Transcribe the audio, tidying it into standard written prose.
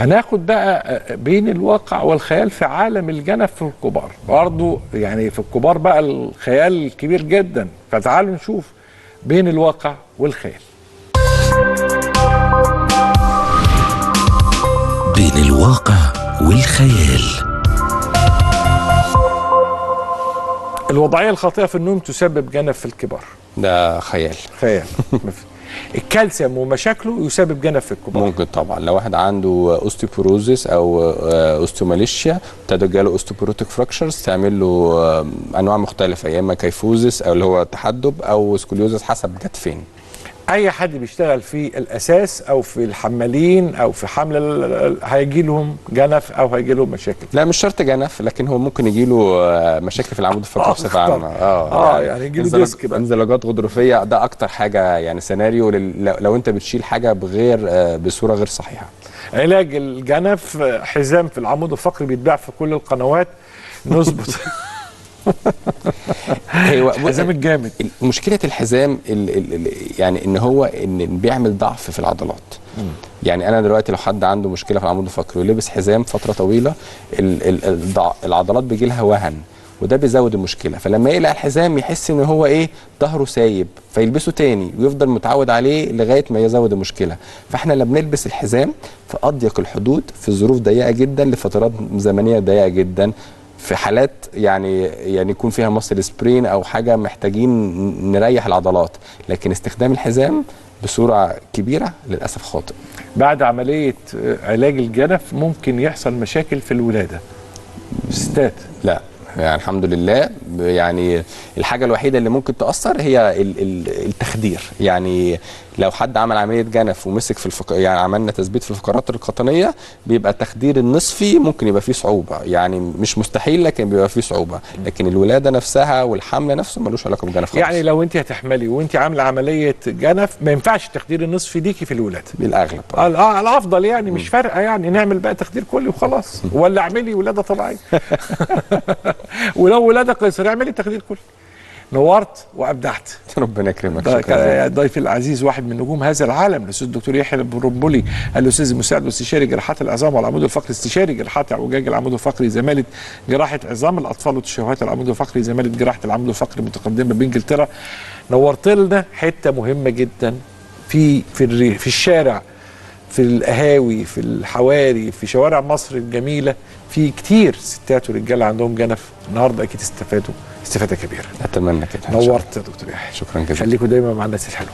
هناخد بقى بين الواقع والخيال في عالم الجنف في الكبار برضه، يعني في الكبار بقى الخيال كبير جدا، فتعالوا نشوف بين الواقع والخيال. بين الواقع والخيال. الوضعية الخاطئة في النوم تسبب جنف في الكبار. ده خيال. خيال. الكالسيوم ومشاكله يسبب جنف في الكبار. ممكن طبعا لو واحد عنده اوستيوبوروزيس او اوستيوماليشيا، ابتدى جاله اوستيوبوروتيك فراكشرز، تعمل له انواع مختلفه، يا اما كيفوزيس او اللي هو تحدب او سكوليوزيس حسب جت فين. اي حد بيشتغل في الاساس او في الحمالين او في حمل هيجي لهم جنف او هيجي لهم مشاكل. لا مش شرط جنف، لكن هو ممكن يجي له مشاكل في العمود الفقري بصفه عامه. يعني يجي له ديسك بقى، انزلاقات غضروفيه، ده اكتر حاجه يعني سيناريو لو انت بتشيل حاجه بصوره غير صحيحه. علاج الجنف حزام في العمود الفقري بيتباع في كل القنوات، نظبط. الحزام الجامد. مشكله الحزام يعني ان هو بيعمل ضعف في العضلات. يعني انا دلوقتي لو حد عنده مشكله في العمود الفقري ولبس حزام فتره طويله، العضلات بيجي لها وهن، وده بيزود المشكله. فلما يقلع الحزام يحس ان هو ايه، ظهره سايب، فيلبسه تاني ويفضل متعود عليه لغايه ما يزود المشكله. فاحنا لما بنلبس الحزام في اضيق الحدود، في ظروف ضيقه جدا، لفترات زمنيه ضيقه جدا، في حالات يعني يكون فيها ماسل سبرين او حاجه محتاجين نريح العضلات، لكن استخدام الحزام بصوره كبيره للاسف خاطئ. بعد عمليه علاج الجنف ممكن يحصل مشاكل في الولاده الستات؟ لا يعني الحمد لله. يعني الحاجه الوحيده اللي ممكن تاثر هي التخدير. يعني لو حد عمل عمليه جنف ومسك في يعني عملنا تثبيت في الفقرات القطنيه، بيبقى التخدير النصفي ممكن يبقى فيه صعوبه، يعني مش مستحيل لكن بيبقى فيه صعوبه، لكن الولاده نفسها والحمل نفسه ملوش علاقه بالجنف خالص. يعني لو انت هتحملي وانت عامله عمليه جنف ما ينفعش التخدير النصفي ليكي في الولاده بالاغلب. الافضل يعني مش فارقه، يعني نعمل بقى تخدير كلي وخلاص، ولا اعملي ولاده طبيعيه. ولو ولاده قيصريه اعملي تخدير كلي. نورت وابدعت. ربنا يكرمك. ضيفي العزيز واحد من نجوم هذا العالم، الاستاذ الدكتور يحيى البرمبلي، الاستاذ المساعد واستشاري جراحات العظام والعمود الفقري، استشاري جراحات اعوجاج العمود الفقري، زماله جراحه عظام الاطفال وتشوهات العمود الفقري، زماله جراحه العمود الفقري متقدمه بانجلترا. نورت لنا حته مهمه جدا في الشارع، في القهاوي، في الحواري، في شوارع مصر الجميله، في كتير ستات ورجاله عندهم جنف. النهارده اكيد استفادوا استفاده كبيره. اتمنى كده. نورت يا دكتور يحيى. شكرا جزيلا. خليكم دايما مع الناس الحلوه.